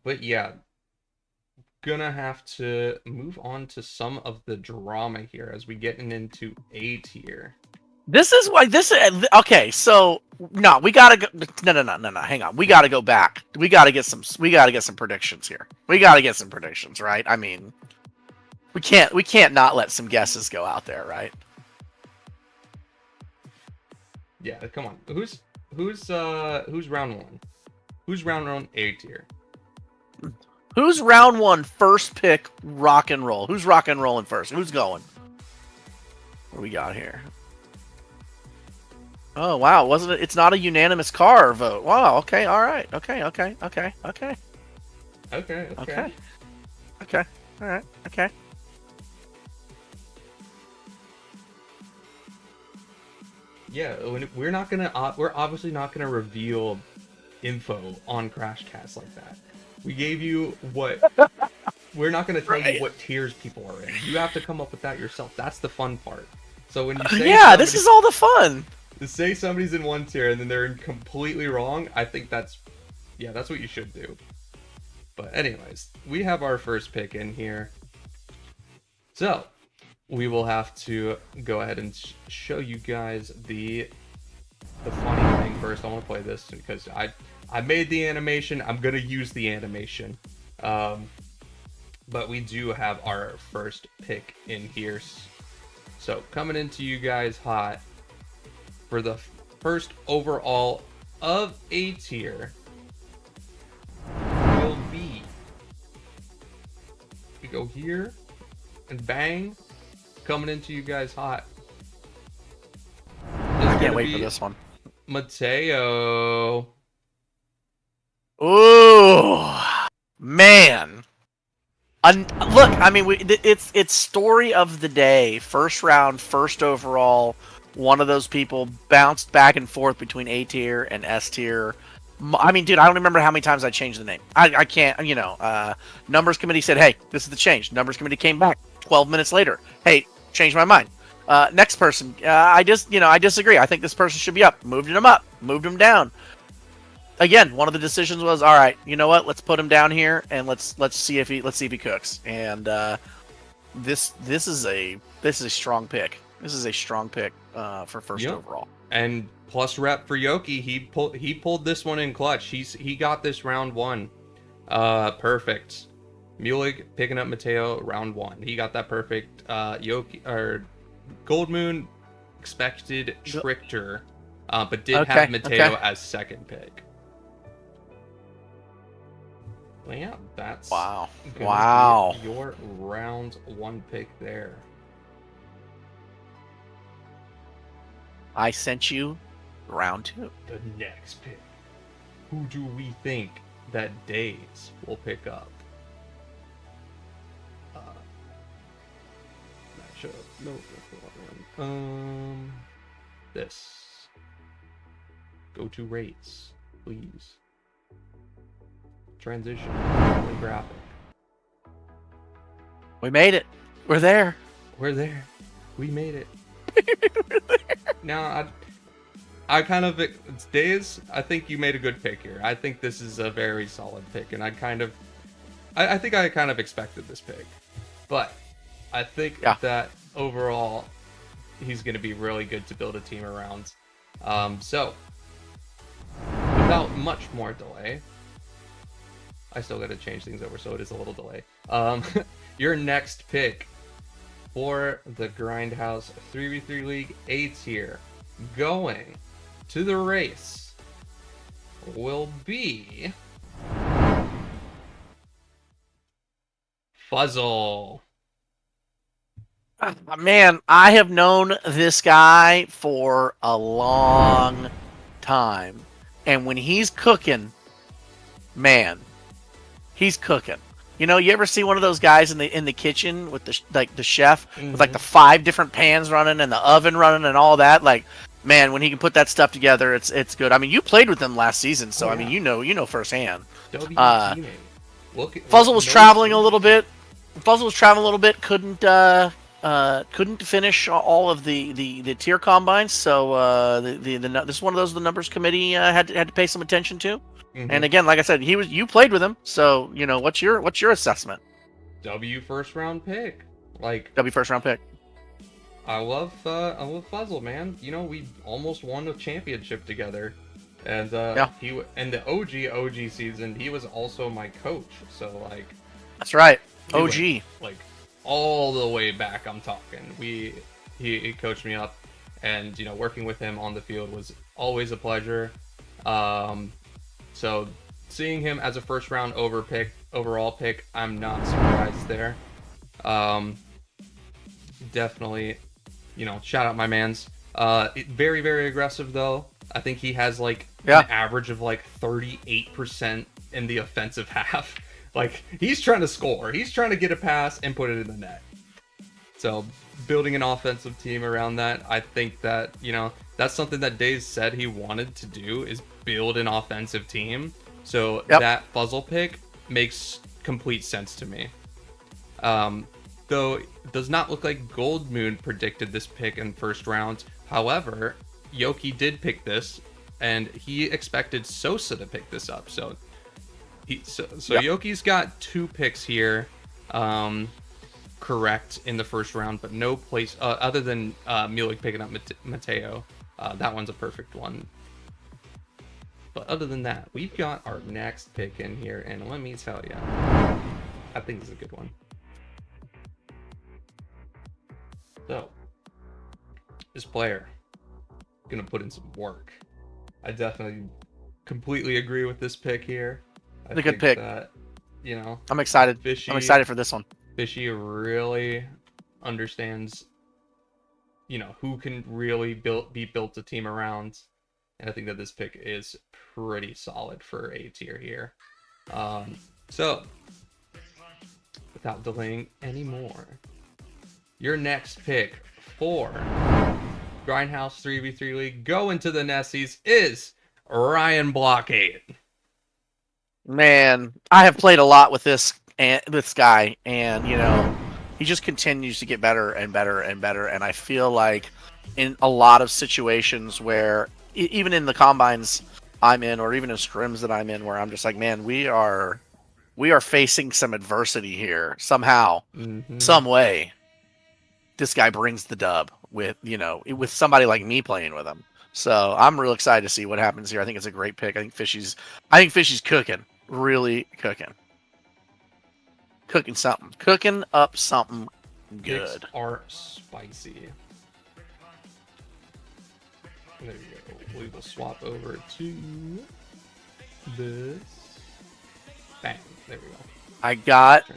But yeah, gonna have to move on to some of the drama here as we getting into A tier. This is why this is okay. So no, we gotta go. No. Hang on, we gotta go back. We gotta get some. We gotta get some predictions here. We gotta get some predictions, right? I mean, we can't not let some guesses go out there, right? Yeah, come on. Who's round one? Who's round one A tier? Who's round one first pick? Rock and roll. Who's rock and rolling first? Who's going? What do we got here? Oh wow, wasn't it? It's not a unanimous car vote. Wow. Okay. All right. Okay. Okay. Okay. Okay. Okay, okay. Okay. Okay. All right. Okay. Yeah, we're obviously not gonna reveal info on Crashcast like that. We gave you what we're not gonna tell you Right. what tiers people are in. You have to come up with that yourself. That's the fun part. So when you say Yeah, this is all the fun. to say somebody's in one tier and then they're completely wrong, I think that's what you should do. But anyways, we have our first pick in here. So we will have to go ahead and show you guys the funny thing first. I want to play this because I made the animation. I'm gonna use the animation. But we do have our first pick in here. So coming into you guys hot for the first overall of A tier will be. We go here and bang, coming into you guys hot. I can't wait for this one. Mateo. Ooh, man. Look, I mean, it's story of the day. First round, first overall. One of those people bounced back and forth between A tier and S tier. I mean, dude, I don't remember how many times I changed the name. I can't, Numbers committee said, hey, this is the change. Numbers committee came back 12 minutes later. Hey, changed my mind. Next person, I disagree. I think this person should be up. Moved him up. Moved him down. Again, one of the decisions was, all right, you know what? Let's put him down here and let's see if he cooks. And this is a strong pick. This is a strong pick for first overall. And plus rep for Yoki, he pulled this one in clutch. He got this round one. Perfect. Mulig picking up Mateo round one. He got that perfect. Yoki or Goldmoon expected Trickter, but did have Mateo as second pick. Well, yeah, that's wow. Your round one pick there. I sent you round two. The next pick. Who do we think that Days will pick up? Matchup. No, that's the one. This. Go to rates, please. Transition. Graphic. We made it. We're there. We're there. We made it. Now, I kind of it's Days. I think you made a good pick here. I think this is a very solid pick, and I think I kind of expected this pick, but I think that overall he's going to be really good to build a team around. So without much more delay, I still got to change things over, so it is a little delay. Your next pick for the Grindhouse 3v3 League A tier going to the race will be Fuzzle. Man, I have known this guy for a long time. And when he's cooking, man, he's cooking. You know, you ever see one of those guys in the kitchen with the chef with like the 5 different pans running and the oven running and all that? Like, man, when he can put that stuff together, it's good. I mean, you played with him last season, so I mean, you know firsthand. Fuzzle was traveling a little bit. Couldn't finish all of the tier combines, so this is one of those the numbers committee had to pay some attention to. And again, like I said, you played with him, so what's your assessment? W first round pick. Like W first round pick. I love Fuzzle, man. We almost won a championship together, and and the OG season, he was also my coach. So like, that's right, OG. Like all the way back, I'm talking. He coached me up, and working with him on the field was always a pleasure. So seeing him as a first round overall pick, I'm not surprised there. Definitely. Shout out my mans. Very, very aggressive though. I think he has an average of 38% in the offensive half. Like he's trying to score. He's trying to get a pass and put it in the net. So building an offensive team around that, I think that, that's something that Days said he wanted to do, is build an offensive team. So that Fuzzle pick makes complete sense to me. Though it does not look like Gold Moon predicted this pick in first round. However, Yoki did pick this, and he expected Sosa to pick this up. So Yoki's got 2 picks here, correct in the first round, but no place other than Mulek picking up Mateo. That one's a perfect one. But other than that, we've got our next pick in here, and let me tell you, I think this is a good one. So, this player gonna put in some work. I definitely completely agree with this pick here. It's a good pick. That, I'm excited. I'm excited for this one. Fishy really understands, who can really be built a team around. And I think that this pick is pretty solid for A tier here. So, without delaying anymore, your next pick for Grindhouse 3v3 League going to the Nessies is Ryan Blockade. Man, I have played a lot with this guy, and he just continues to get better and better and better. And I feel like in a lot of situations where, even in the combines I'm in, or even in scrims that I'm in, where I'm just like, man, we are facing some adversity here somehow, some way. This guy brings the dub with somebody like me playing with him. So I'm real excited to see what happens here. I think it's a great pick. I think Fishy's cooking, really cooking up something good. Picks are spicy. There you go. We will swap over to this. Bang. There we go. I got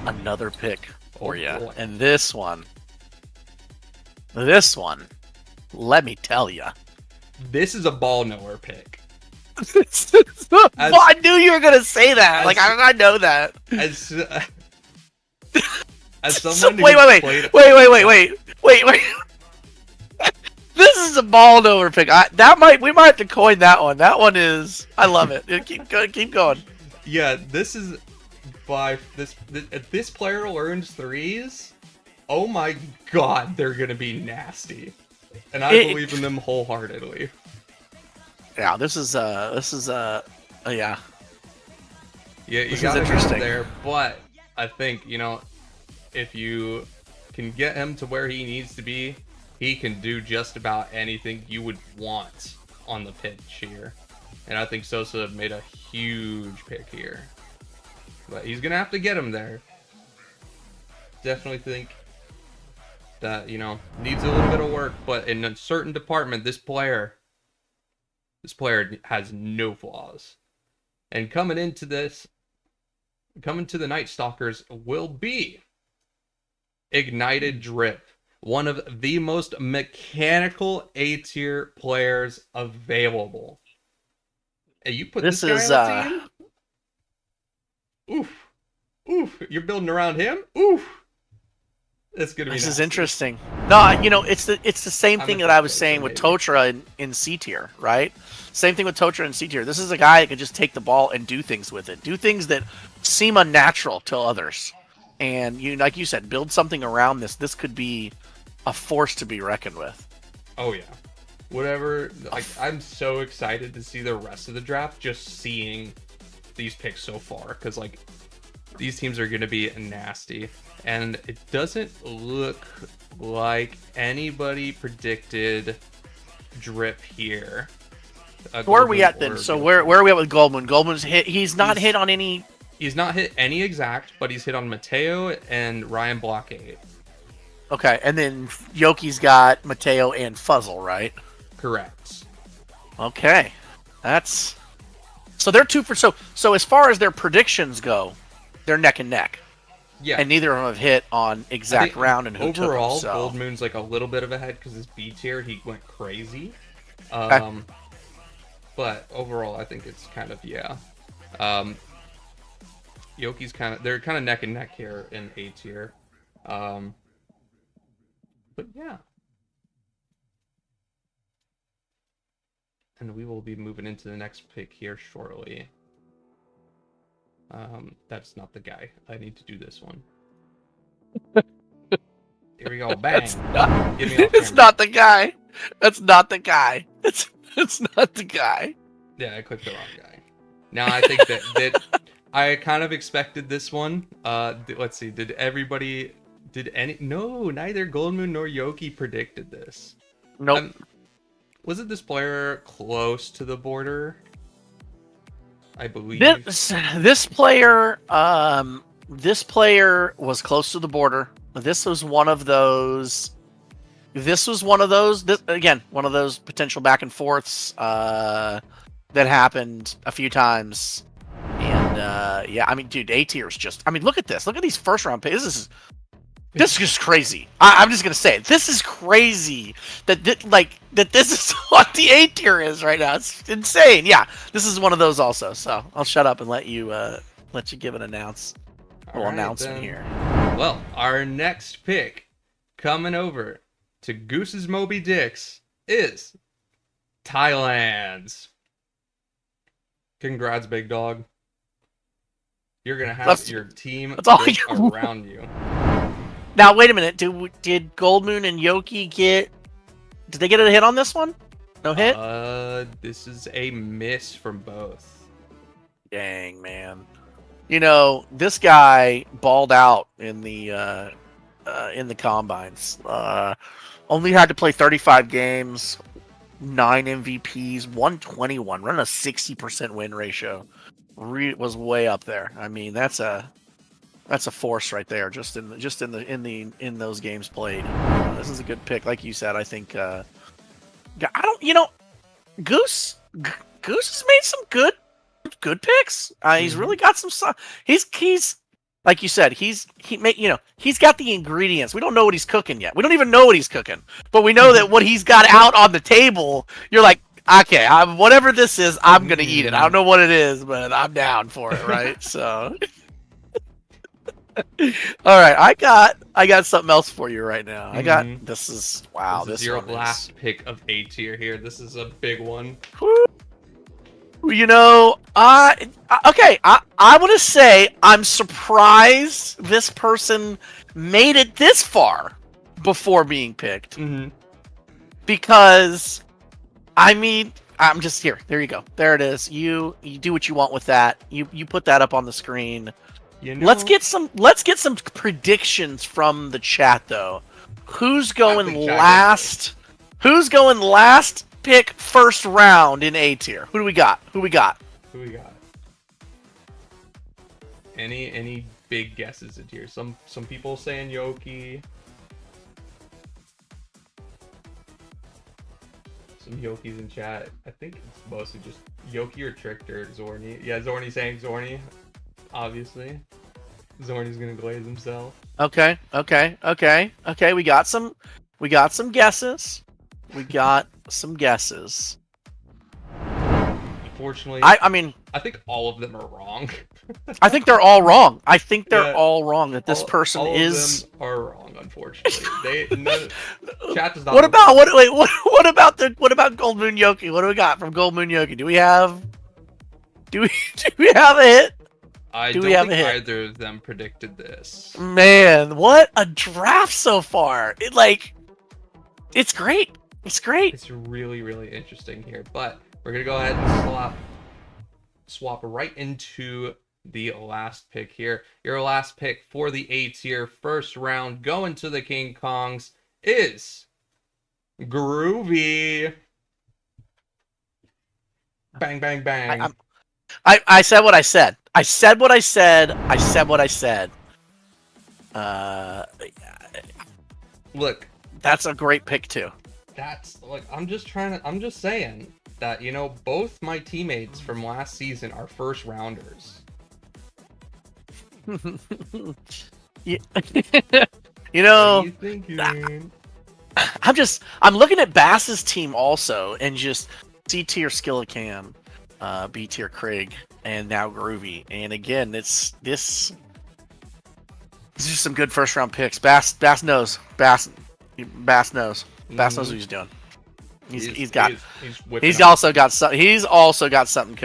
another pick for you. Boy. And this one, let me tell you. This is a ball knower pick. I knew you were going to say that. Like, I know that. As someone Wait. This is a ball knower pick. We might have to coin that one. That one is, I love it. Keep going. Yeah, this is if this player learns threes, oh my god, they're gonna be nasty, and I believe in them wholeheartedly. Yeah, this is yeah. Yeah, you This gotta is interesting. get there, but I think if you can get him to where he needs to be, he can do just about anything you would want on the pitch here. And I think Sosa made a huge pick here. But he's going to have to get him there. Definitely think that, needs a little bit of work. But in a certain department, this player has no flaws. And coming to the Night Stalkers will be Ignited Drip. One of the most mechanical A-tier players available. Hey, you put this guy on the team? Oof. You're building around him? Oof. It's gonna be This nasty. is interesting. No, it's the same thing that I was saying with Totra in C tier, right? Same thing with Totra in C tier. This is a guy that can just take the ball and do things with it. Do things that seem unnatural to others. And like you said, build something around this. This could be a force to be reckoned with. Oh yeah. whatever. Like, I'm so excited to see the rest of the draft. Just seeing these picks so far, because like these teams are going to be nasty, and it doesn't look like anybody predicted Drip here. Where are we at then? So where are we at with Goldmoon? Goldmoon's hit. He's not hit on any. He's not hit any exact, but he's hit on Mateo and Ryan Blockade. Okay, and then Yoki's got Mateo and Fuzzle, right? Correct. Okay, that's so they're 2 for so as far as their predictions go, they're neck and neck. Yeah, and neither of them have hit on exact round and who overall, took them, so. Goldmoon's like a little bit of a head because his B tier he went crazy. Okay. But overall, I think it's kind of Yoki's they're kind of neck and neck here in A tier. But yeah. And we will be moving into the next pick here shortly. That's not the guy. I need to do this one. Here we go. Bang. It's not the guy. That's not the guy. It's not the guy. Yeah, I clicked the wrong guy. Now I think that I kind of expected this one. Let's see. Neither Goldmoon nor Yoki predicted this. Nope. Wasn't this player close to the border? I believe this player was close to the border. This was one of those. One of those potential back and forths that happened a few times. And yeah, I mean, dude, A tier is just. I mean, look at this. Look at these first round picks. This is just crazy. I'm just gonna say it. This is crazy that this is what the A tier is right now. It's insane. Yeah, this is one of those also. So I'll shut up and let you give an announcement here. Well, our next pick coming over to Goose's Moby Dicks is Thailand's. Congrats, big dog. You're gonna have your team around you. Now wait a minute. Did Goldmoon and Yoki get? Did they get a hit on this one? No hit. This is a miss from both. Dang, man. You know, this guy balled out in the combines. Only had to play 35 games, 9 MVPs, 121, running a 60% win ratio. Was way up there. I mean, that's a force right there. Just in those games played. This is a good pick, like you said. I think. Goose has made some good picks. He's really got some. He's like you said. He's got the ingredients. We don't know what he's cooking yet. We don't even know what he's cooking, but we know that what he's got out on the table. You're like, okay, whatever this is, I'm gonna eat it. I don't know what it is, but I'm down for it, right? So, all right, I got something else for you right now. This is your last pick of A tier here. This is a big one. You know, I want to say I'm surprised this person made it this far before being picked. Mm-hmm. Because, I mean, I'm just here. There you go. There it is. You do what you want with that. You put that up on the screen. You know, let's get some predictions from the chat though. Who's going last? Who's going last? Pick first round in A tier. Who do we got? Any big guesses in here? Some people saying Yoki. Some Yokis in chat. I think it's mostly just Yoki or Trickster, Zorny. Yeah, Zorny saying Zorny. Obviously, Zorny's gonna glaze himself. Okay. We got some guesses. Unfortunately, I mean, I think all of them are wrong. I think they're all wrong. All wrong. That this person all is. Of them are wrong. Unfortunately, chat does not. What about what about Goldmoon Yoki? What do we got from Goldmoon Yoki? Do we have a hit? I don't think either of them predicted this. Man, what a draft so far! It's great. It's great. It's really, really interesting here. But we're gonna go ahead and swap right into the last pick here. Your last pick for the A tier first round going to the King Kongs is Groovy. Bang, bang, bang. I said what I said. I said what I said. I said what I said. Look, that's a great pick too. That's like I'm just saying that, you know, both my teammates from last season are first rounders. You know, what are you thinking? I'm looking at Bass's team also, and just C tier Skillican, B tier Craig, and now Groovy. And again, this is just some good first round picks. Bass knows. Bass knows. Bass knows what he's doing. He's also got something cooking.